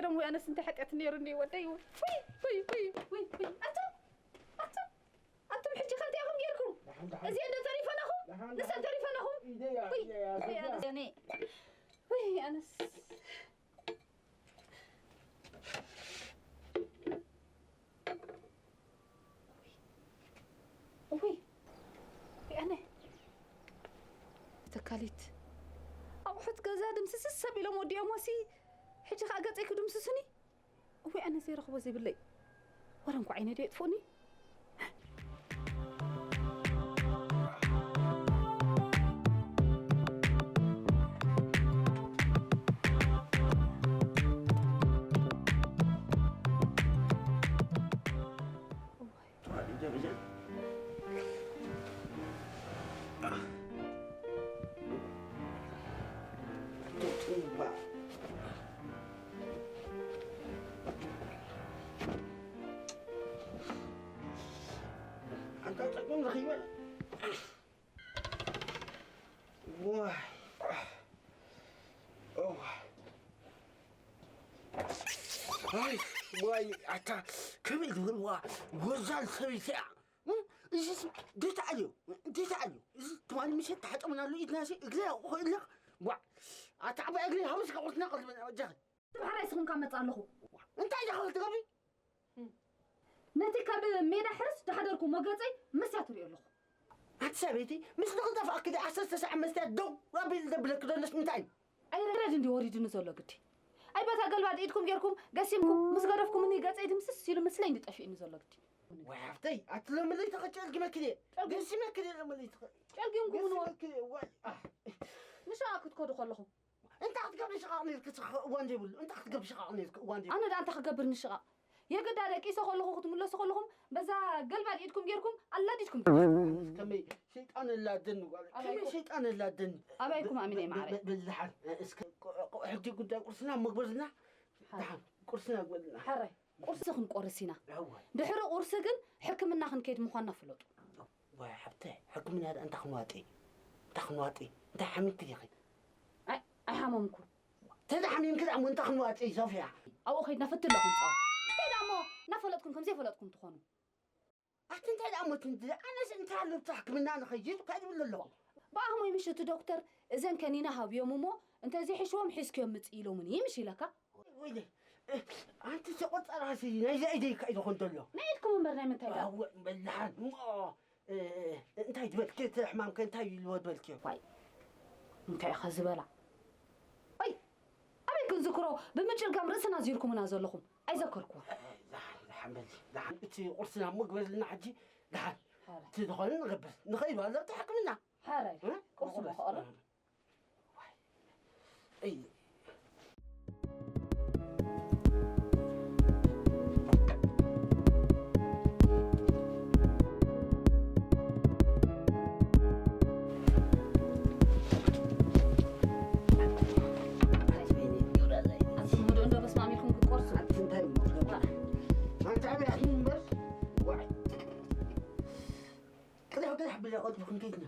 نيرهم وأنا سنت حتى نيرني ودي وي أنتم حجي خلتي أخم غيركم زين تعرف أنا أخم نسأل تعرف أنا أخم وي أنا يعني وي أنا وي أنا تكاليت أو حد جزاد مسس السبيل مودي أموسي حجي خاقت أيكو دمسسني وي أنا زي رخوة زي بالليل ورنكو عيني دي يطفوني واي عتا كمل دول وزال سوي ساعة إيش ديت عليه تماني مشيت تحت من اللي يتناسي إقلع وإقلع أتعب أقلع هوس قلت نقل من وجهي بحرسهم كم تصالحوا أنت يا خالد قبي نتي كاب ميدا حرس تحضركم مقاطي مساتر يلخ هتسابيتي مش نقول دفع كده أساس تسع مستات دو ربي دبلك دونس متاعي أي راد ندي وريد نزول لقتي أي بس أقل بعد إيدكم جيركم قاسمكم مس قرفكم إني قاس أيدي مسس يلو مسلين دي تأشي نزول لقتي وحفتي أتلم اللي تقتل جمع كده قاسمة كده لما اللي تلقيهم قوموا كده مش أكيد كودو خلهم أنت قبل شغالني وان جيبل أنت قبل شغالني وان جيبل أنا ده أنت خجبرني شغال يا قد عليك إيش خلهم ختم الله خلهم بس قل بعد إيدكم جيركم الله ديتكم كمي شيطان لا دن كمي شيطان لا دن أبايكم أمين معري باللحن اسك حدي قد قرصنا مقبلنا دحن قرصنا قبلنا حري قرصكم قرصينا دحر قرصكن حكمنا خنكيد مخنا فلوط واي حبتي حكمنا هذا أنت خنواتي أنت حميت يا أخي أي حمامكم تدحم يمكن عم أنت خنواتي صافية أو أخي نفت لكم تدعمو نفلتكم كم زي فلتكم تخونوا أنت دعمو تندي أنا أنت اللي بتحكمنا أنا خيجيت وكذا ولا لا باهم يمشي دكتور إذا كانينا هابيومو أنت زي حشوم حسك يوم تقيلو من يمشي لك ويلي أنت سقط راسي نايزة إيديك إذا كنت له نايدكم من برنامج تايدا هو باللحن أنت هيدبلكي تحمام كنت هاي الواد بلكي واي أنت خزبلة أي أبيكم ذكروا بمجال قام رأسنا زيركم ونازل لكم أي ذكركم لحن أنتي قرصنا مقبل نحجي لحن تدخلين نغبس نخيل ولا تحكمنا حاري قرصنا خالد أي بالله قلت بكم كيكنا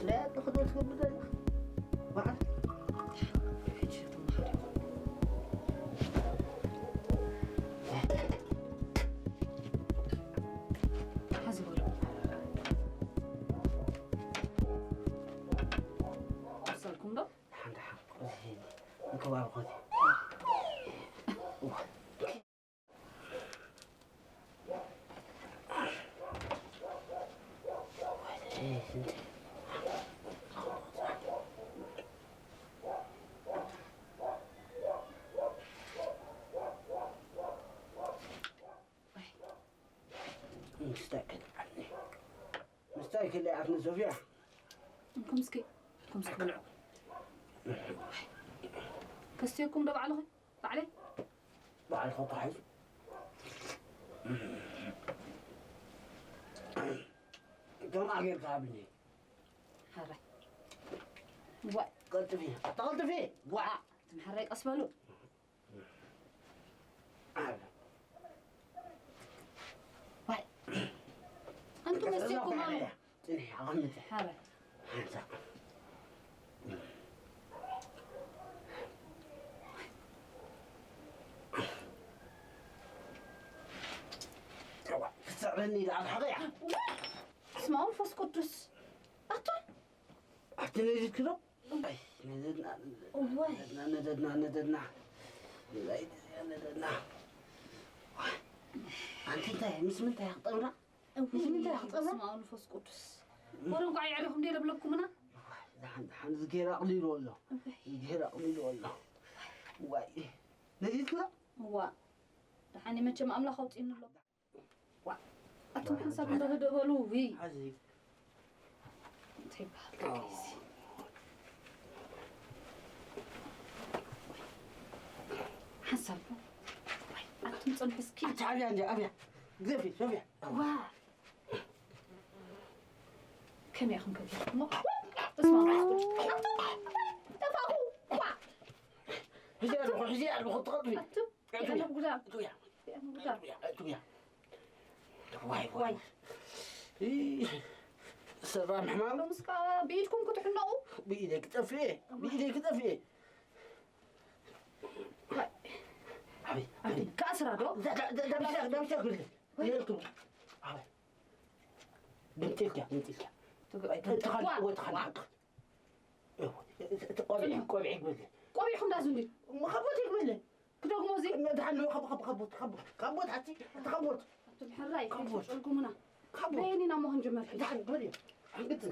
لا تاخذ وقتك بدل بعد حزبوا وصلكم ده الحمد لله خذي مكوار خذي مستاكل اللي عرفنا صوفيا كمسكي كستيكم ده بعليه بعد خطاحي كم أغير قابلني هذا قلت فيه تمحرك أسفله أنتم مسكوا ماله تنحي عغنتي هذا رني على الحقيقة اسمع منفس قدس حتى نزيد كده نددنا أنت مش من تاع طمرة مش من تاع طمرة اسمع منفس قدس ورن قاعد يعرفهم دير بلكم أنا دحين زكيرة قليل والله زكيرة قليل والله واي نزيد كده هو دحين ما جمع أملا خوتين الله أتم حسب ده هدولو في عزيز تبع حسب أتم صنف سكين تعالي عندي أبيع قذفي شوفي واه كم يا أخي كذا اسمع تفاهو حزيان بخط قلبي أتم أنا بقولها واي سلام حمام مسكا بإيدكم كنتوا حنقوا بإيدك تفيه حبيبي كأسرة دو ده مش أقول لك يلتو بنتك تخل قوي قوي حمد أزولي ما خبطك بالله كده موزي دحين خبط حتى تخبط أتم حراي شلكم هنا بيني نامو هنجمر دحين بري قلت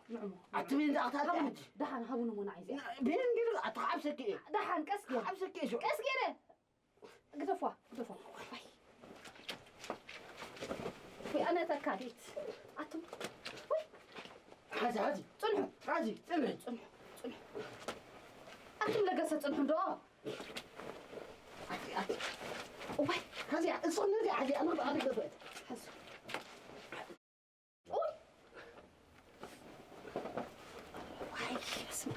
نعمو اعتبرين اعتاد دحان هابونو منا عايزة بين قلت اتعبسك ايه دحان كسكير عبسك ايه شو كسكير قدفوا وي أنا تكاديت أتم هذه صنعوا أتم لقصة صنعوا دو وي هذه صنعوا هذه أنا قفت حسو وي اسمع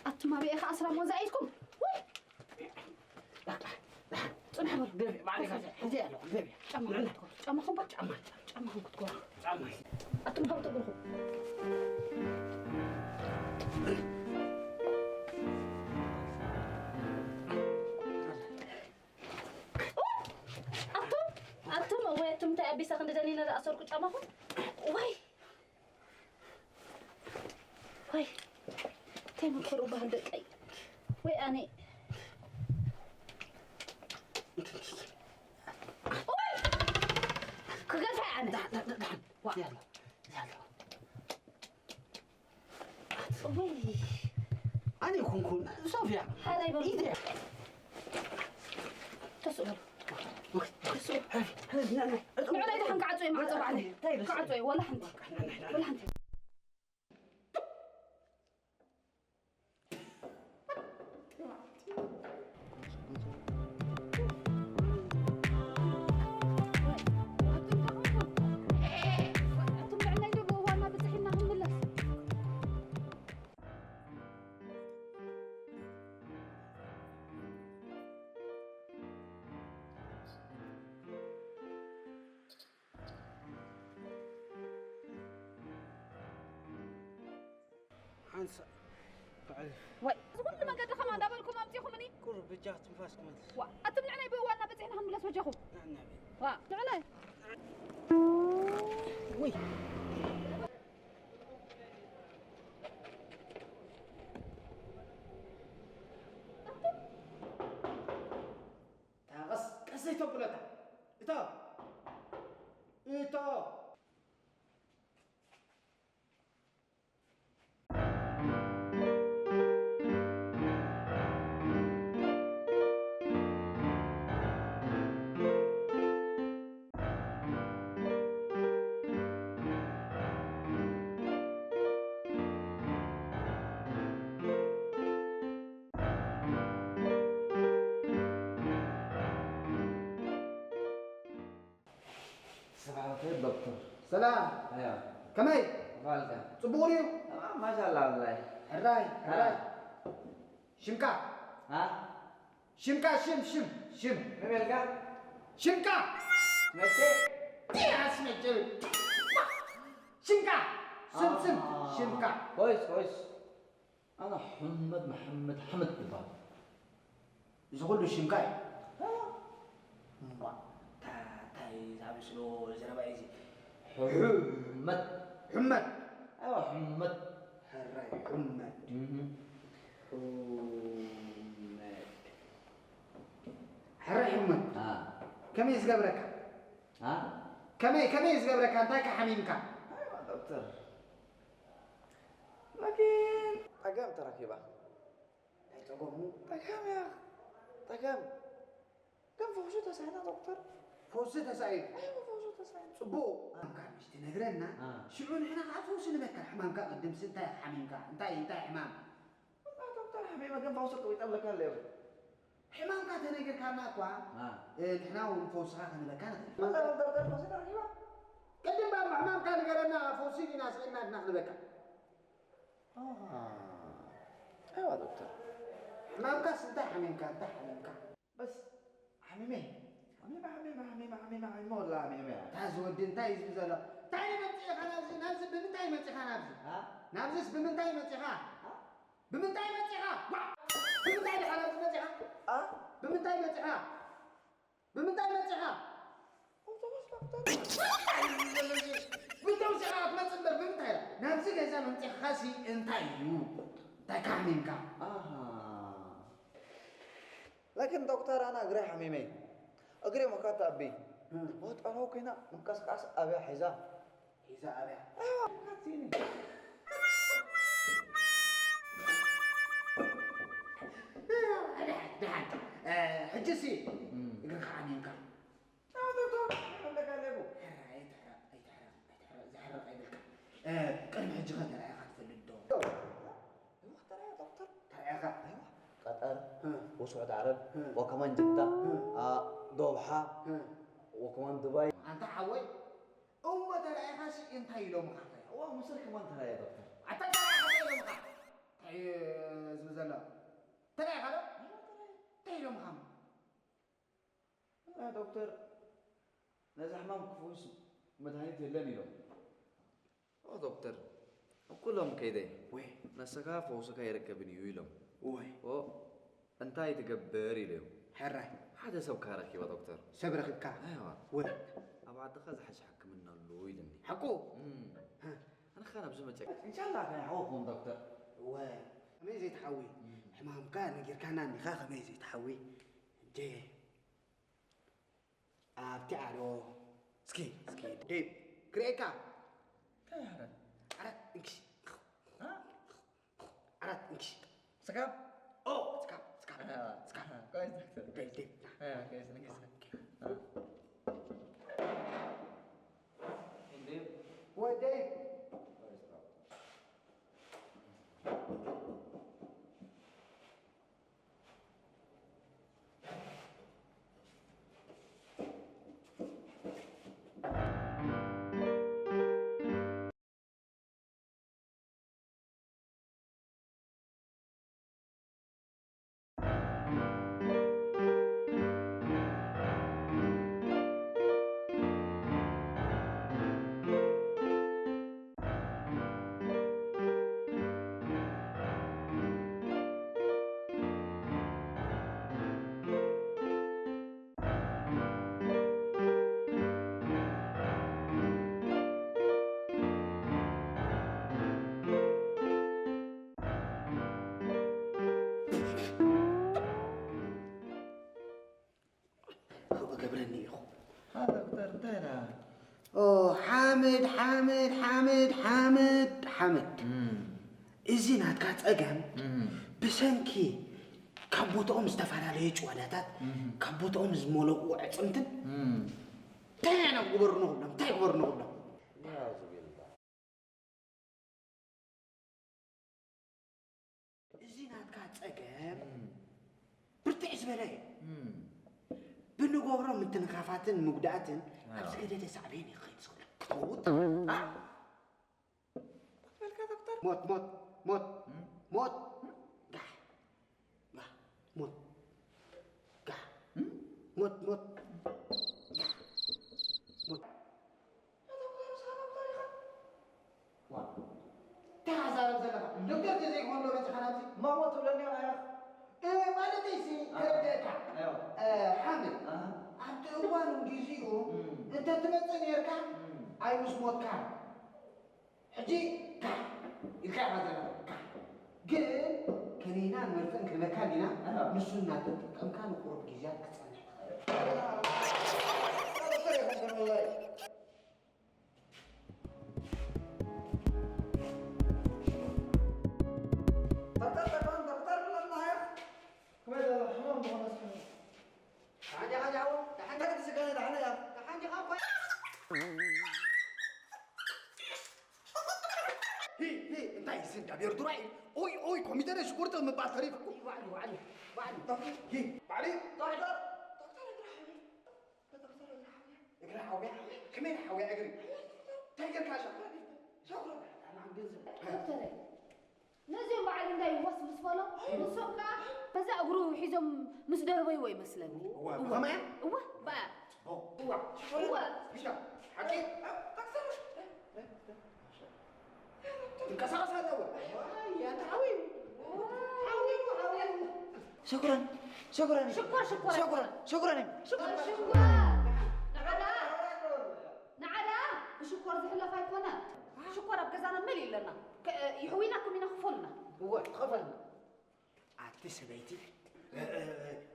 أتم ما بيخ أسرع موزعيتكم وي صنعوا بيبي معلك هذه بيبي ጫማኹም ጫማኹም ክትገሩ ኣቶም ካብ ተገርኹ ኣቶም ወይ ኣቶም እንታይ ኣቢሳ ክንደደሊና ዝኣሰርኩ ጫማኹም ወይ እንታይ ምክሩ ባህል ደቀይ ወይ ኣነ كقطع أنا يلا وي أنا كون صوفيا هذا يبغى إيدي تسأل هذا أنا إذا حنقعد مع طبعا قعد ولا حنت حنسى بعد وي كل ما قد خما دابلكم امتيكم مني كل بجات نفاسكم وا اتمنعنا يبي وانا بتحنا هنملس وجهكم نعم وا تعالى وي تاغس كسيتو بلتا إيتو كيف دكتور؟ سلام ايوه كمي غالدة صبوري ما شاء الله والله الراي شمكا ها؟ شمكا شم ما بيلقى؟ شمكا متى؟ يا سمجل شمكا سم شمكا كويس انا محمد حمد بالباب يقول له شمكاي حمد. حمد. ايوه حمد. هراي حمد. حمد. هراي حمد. كم يزقبرك؟ كم يزقبرك أنت كحميمك؟ ايوه دكتور. لكن تقام تركيبه. تقوموا؟ تقام يا اخي. تقام. كم فوشو تسعينا دكتور؟ فوسي تسعيد. ايوه فوشو تسعينا. صبو. كان مش تنقرنا. شعون إحنا عارفين شنو بك حمامك قدام سنتا حميمك. أنت حمام. والله دكتور حميمة كم فوشو كويت قبل كان ليه؟ حمامك تنقر كان أقوى. إحنا ونفوسها كنا كانت. والله دكتور فوشو تركيبه. قدام بقى حمام كان قرنا فوسي ناس إحنا نحن بك. ايوه دكتور. حمامك سنتا حميمك أنت حميمك. بس حميمة ولا حميمة؟ تاز ودين تايز بزلا. تاي متى خلاص نفس بمنتاي متى خلاص. نفس بمنتاي متى خا. بمنتاي متى خا. بمنتاي خلاص متى خا. بمنتاي متى خا. بمنتاي متى خا. بمنتاي ساعات ما تصبر بمنتاي. نفس كذا متى خاسي انتايو. تكامينك. لكن دكتور أنا أقرأ حميمي أقرأ مكات أبي بوت أنا كنا مكاس كاس أبي حذاء أبي أيوة مكاتيني حجسي يقرأ حميمك دكتور أنا قال له كلمة حجة ترى يا أخي في الدور ترى يا دكتور ترى يا أخي قطر وسعود عرب وكمان جدة دوحة وكمان دبي أنت حوي أمة ترى يا أخي أنت يلوم خاطر ومصر كمان ترى يا دكتور أنت ترى يا أخي يلوم خاطر زوزلا ترى يا أخي ترى يلوم خاطر يا دكتور نازح حمام كفوس مدهنيت اللي يوم دكتور كلهم كده وي نسكا فوسكا يركبني يلوم وي أنت يتكبر يلوم حراي هذا سو كارك يا دكتور سبرك الكار ايوه وي ابعد دخل حش حكم منه اللو يلني حكو انا خانا بزمتك ان شاء الله كان يحوكم دكتور وي ميزي تحوي حمام كان غير كان اني خاخ ميزي تحوي جي بتعرو سكي ديب كريكا كان عرت انكش ها عرت انكش سكاب او سكاب كويس دكتور ديب ايوه كويس نكسر وديب قبرني اخو هذا دكتور انتهينا اوه حامد إذن هتكات أجمع بسنكي كبوتهم استفعلوا ጨዋታታት كبوتهم زمولوا عصمتن تانا غبرنهم تاي غبرنهم يعوذ بالله إذن هتكات أجمع برتعز بلاي بنقورا من تنخافاتن مقدعتن أبز كده تسعبيني خيط كتوت موت موت موت موت قح قح موت قح موت موت قح موت تعال زلمة دكتور جزيك هون لو بنت خنابي ما هو تقولني يا اخ إيه ما لديسي كردك ايوه حامد عبد الوان جزيكو أنت تمثل يركع أي مش موت كان حجي كان يلقى هذا كان كنينا مرتين كمكان لنا نسنا كم كانوا قرب جيزات كتسنح والله هي انت يسند ابير دراي اوي كمبيوتر شكرت من بعد طريق وعلي هي بعدين دكتور اقرا حاوي كمان حاوي اقري تاجر كاشا شكرا انا عم بنزل دكتور نزيو بعد እንዳይ ወስብስ ፈሎ ንሶካ በዛ እግሩ ሒዞም ምስ ደርበይ ወይ መስለኒ كمان እወ በአ هو ايش حكي انكسر هذا هو يا تعوي شكرا شكرا شكرا شكرا شكرا نعدا بشكر زحلف አይኮነ شكرا بገዛና መል ይለና ይحويناكم ينخفلنا هو خفلنا عتس بيتي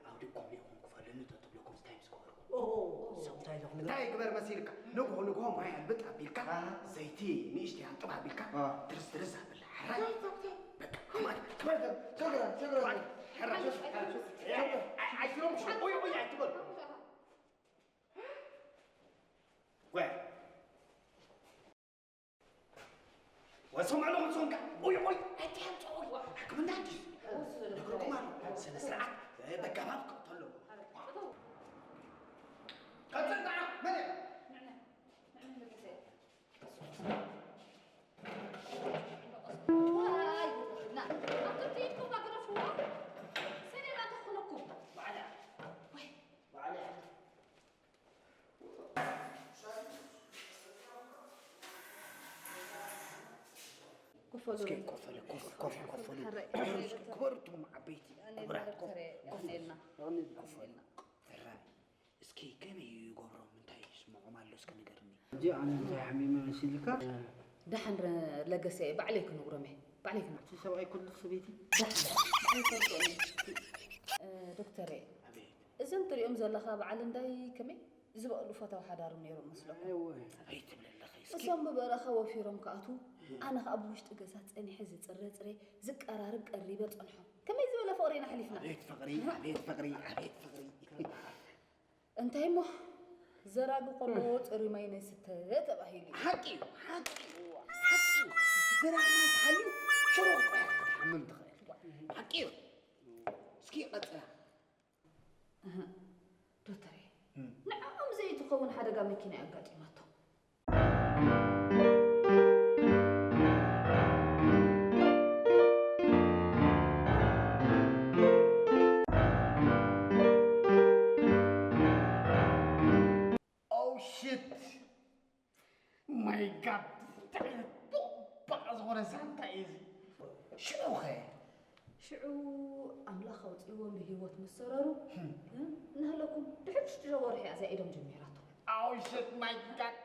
اوديكم يوم كفلنا تطلبكم تايمز كور سمتاي لكم تاي كبر مسيرك نقو ما يلبط بيلك زيتي نيشتي انطبع بيلك درس بالحراج شكرا عايزهم شوي يعتبر وين وسمع لهم سونك اوي انت اوي كمان نادي نقولكم على سنه سرعه بكباب قتلوا قتلنا مالك اسكي كفلوا كبرتوا مع بيتي اسكي كم يقبروا من تاي يسمعوا مالو اسكي نقرني جي انا زي حميمه مسيلك دحن لقسي بعليك نقرمه بعليك شو سوي كل صبيتي دكتوري اذا انت اليوم زلخا بعل انداي كمي زبقلو فتاو حدارم نيرو مسلو ايوه هيت من الله اسكي እሶም በበረኻ ወፊሮም ከኣቱ ኣነ ከዓ ብውሽጢ ገዛ ፀኒሐ ዝፅረ ዝቀራርብ ቀሪበ ፀንሖ ከመይ ዝበለ ፍቕሪና ሓሊፍና عبيت فقري እንታይ ሞ ዘራግ ቆሎ ፅሩይ ማይ ናይ ስተ ተባሂሉ حقي زرع ما تحلي شروط حمم تخيل حقي اسكي قطع ዶክተር ንዓኦም ዘይትኸውን ሓደጋ መኪና ያጋጢማቶ ماي جاد بقى صغير سانتا ايزي شنو خير ሽዑ ኣምላኽ ኣውፂዎም ብሂወት መሰረሩ ንህለኩም ድሕሪ ሽዱሽተ ወርሒ እያ ዘኢዶም ጀሚራቶ Oh shit, my God.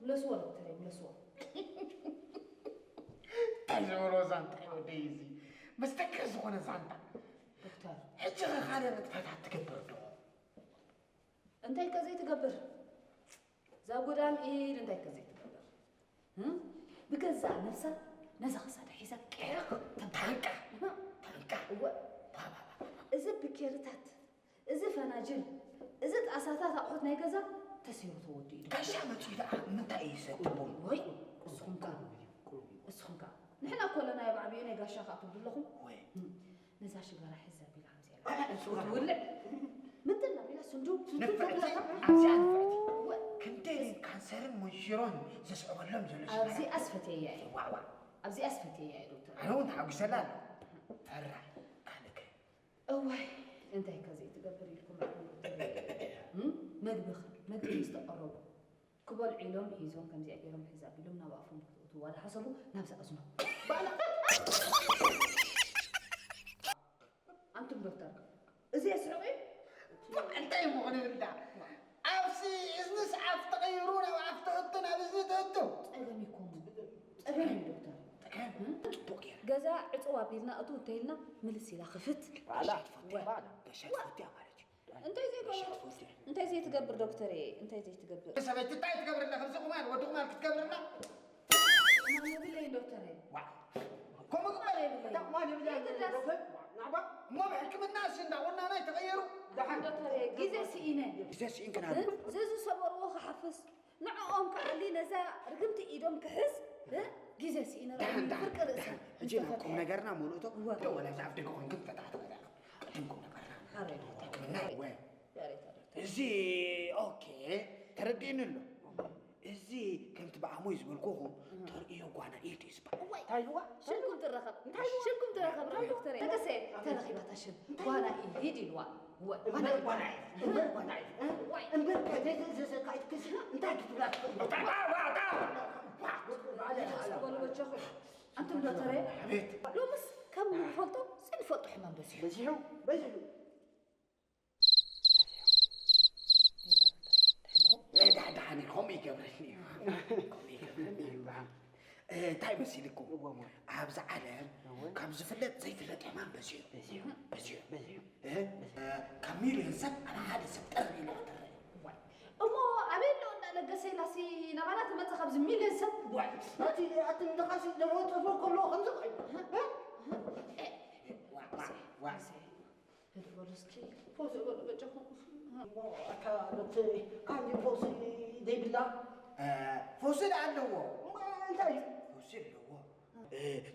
ملسوة دكتور ملسوة تجورو سانتا يا دايزي بس تكرز وانا سانتا دكتور حجة خالي انا تفتح تكبر دو انتي كزي تقبر زاقودام ايد انتي كزي تقبر بقزع نفسك نزغ صدى حيسك تنكا هو إذا بكيرتات إذا فناجل إذا تأساتات أحط نيجازا تسير تودي كاش عم تيجي من تعيسة تبون وي السخنكا نحن كلنا يا بعبي أنا قاشا خاطب لهم وين نزاش قرا حزة بالعمزة تولع مثلنا بلا صندوق نفعتي عمزي نفعتي كنتين كانسر مجرون زسعوا لهم زلش أبزي أسفتي يا أبزي أسفتي يا دكتور أنا وأنت حق سلام فرح كانك أوه أنت هيك زي تقبري لكم مقبخ يستقرب كبر علوم حيزون كم زي أجرهم حساب لهم نوافهم ولا حصلوا نفس أزمة ገዛ ዕፅዋ ቢልና እቱ እንተይልና ምልስ ኢላ ክፍት على فالا قشات فوتي مالتي انت زي تقبر دكتوري انت زي تقبر سبت تاي تقبر لنا خمسة قمان ودو قمان تقبر لنا ما بالله دكتوري كم قمان ما نبي دكتور نعم ما بحكم الناس إن قلنا أنا يتغيروا دحين دكتوري جيزة سينا جيزة سين كان هذا زازو صبر وخ حفظ نعم كعلينا زا رقمت إيدهم كحس جيزة سينا دحين جينا كم نجارنا مولوتو لا ولا زعفتك كم كنت فتحت كذا كم نجارنا زي أوكي تردين له زي كم تبع مويز بالكوهم ترى وانا إيدي سبا أيوة شنكم ترخب دكتوري تكسر ترخي بتشن وانا إيدي الوا وانا زي قاعد كسر انت تقول أنتم دكتوري لو مس كم فلتو سنفلتو حمام بزيحو دحاني خمي قبرني تاي مسيلكم عبز عالم كم زفلت زي فلت حمام بزيو كميل ينسب على هذا سبترني نقدر أمو عمل له لقسي لاسي نبالات ما تخبز زميل ينسب هاتي ندقاسي لو تفوق كله خمسة فوز بجحهم كان يفوز دي بالله فوسد عنه ما انتهي فوسد له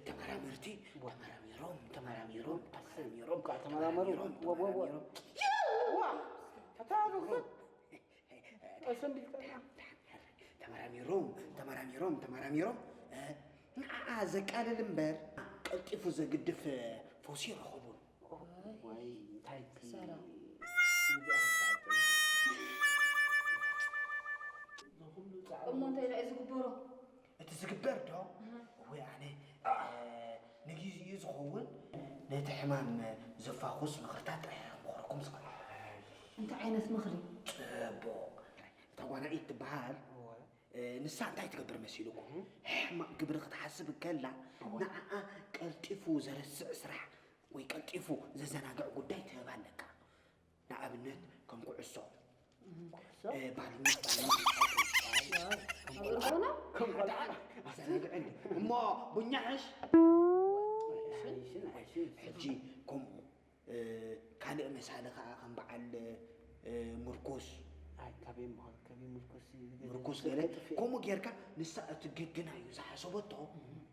تمراميرتي تمراميروم تمراميروم زكال المبر قلطيفو زقدف فوسي رخبون واي تايتي سلام أمو أنت إذا إزقبره تزقبر دو هو يعني نجي يزخون نتحمام زفاخوس مخرطات مخركم صغير أنت عينة مخري بو طبعا إيت بحال نسان تاي تقبر مسيلكم ما قبل تحسب كلا نعم قلطيفو زرسع سرح وي قلطيفو ززناقع قداي تبانك نعم النت كم قعصو كم قلعنا ما بنيعش حجي كم كان مسألة كم بعل مركوس مركوس غيره كم غيرك نسا تجينا يزح صوبته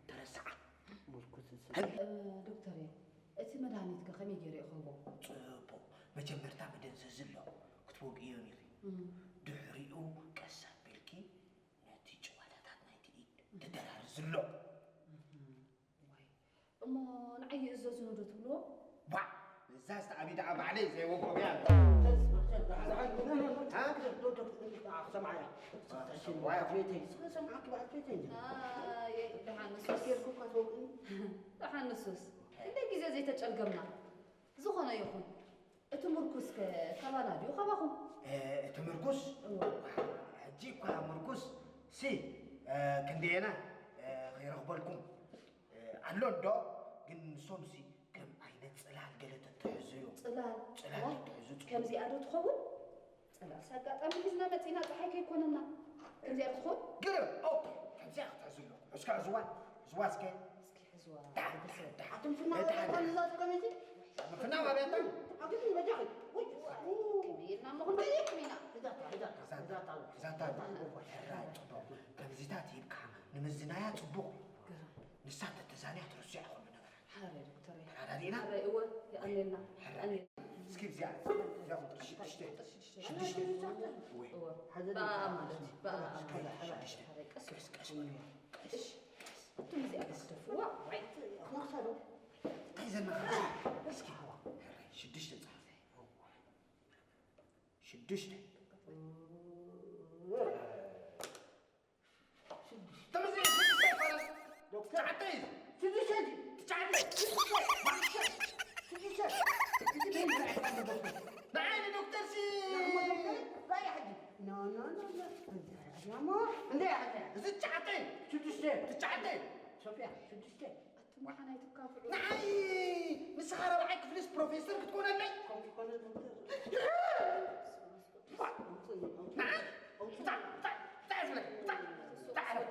ترسع مركوس دكتوري أنت مدانيتك خمي جري خبو صبو مجمرتا مدن زلو كتبوق إيوني دحريو كسر بالكي نتيجة ولدات نايتي تدرار زلو أما نعي إزازو ندتلو با زاز تعبي دعب عليه زي وقوم يعني سمعي سمعك بعد فيتين دحان نسوس اللي جزء زي تجلجمنا زخنا يخون أتمركز كمان ديو خباهم تمركز هجيك مركز سي كندينا غير أخباركم علون دو جن سومسي كم عينة سلال قلت تحزيو سلال تحزيو كم زي أدو تخون سلال ساقات أمي كزنا متينا تحكي يكوننا كم زي أدو تخون قرب أوكي كم زي أخت تحزيو اسكا زواسكي حزوا حتم في النار في النار بيتم حقيقي بجاي كبيرنا مغنى يكمينا زاتات كم زيتات يبكى نمزنايات بوق نسات التزانيات رسيع من نظر حاري دكتوري حرارينا حاري هو يقللنا يقلل سكيب زيادة شدشتي وي بقى مالتي بقى قش تمزي أكستف واعي نخسروا إذا ما اسكي شدشتي شدشتي تمزي تعطيز بعيني دكتور سي لا يا حجي لا يا ما عندي حاجة زدت تعطي شدشتي تعطي صوفيا شدشتي أنا يتكافئ نعي مسخرة معك فلوس بروفيسور بتكون لي نعم تعال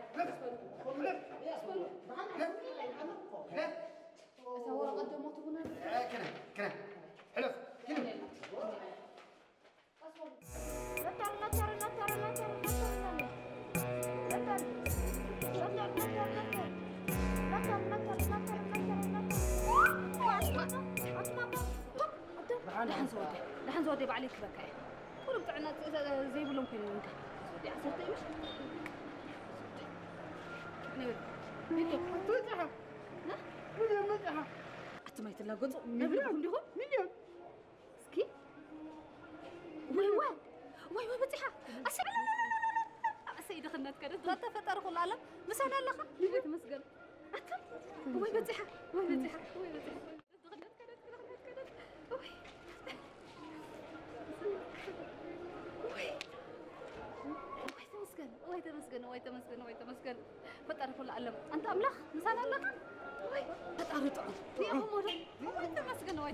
أتصور قدموا تبون كنا حلو كنا لحن زودي بعليك بكاي كل بتاعنا زي بلون كل منك زودي عصرت ايش نيو توجعها ها اتميت لا قط نبلهم لهم مليون سكي وي بتيحه سيدي خنات كانت لا تفطر كل العالم مسانا لها بيت مسجد وي بتيحه خنات كانت وي تمسكن فطر كل العالم انت املاخ مسانا لها وي فطر طعم في امور وي تمسكن وي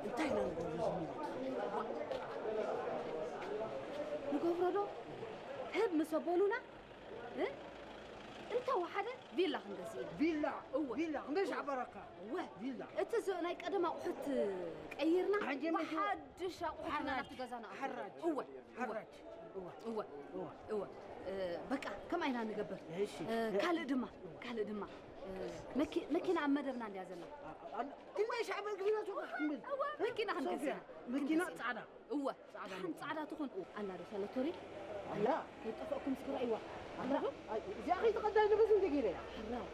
انتهينا نقول له هب مسبولنا انت وحده فيلا خندسينا فيلا مش عبركة فيلا اتزقنا قدما احط قيرنا بحدش احنا نفط غزانا حراج هو بقى كم اينا نقبر كال دما مكينة عم مدبنا اللي عزلنا كل شعب القبيلة تروح حمل مكينة هنكسر مكينة صعدة صعدة تخون أنا رسالة توري لا يتفقكم سكر أيوة لا يا أخي تقدر بس دقيقة حرام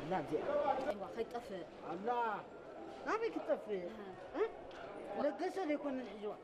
لا زي أيوة خيط أفق الله ما بيك تطفي لا قصر يكون الحجوة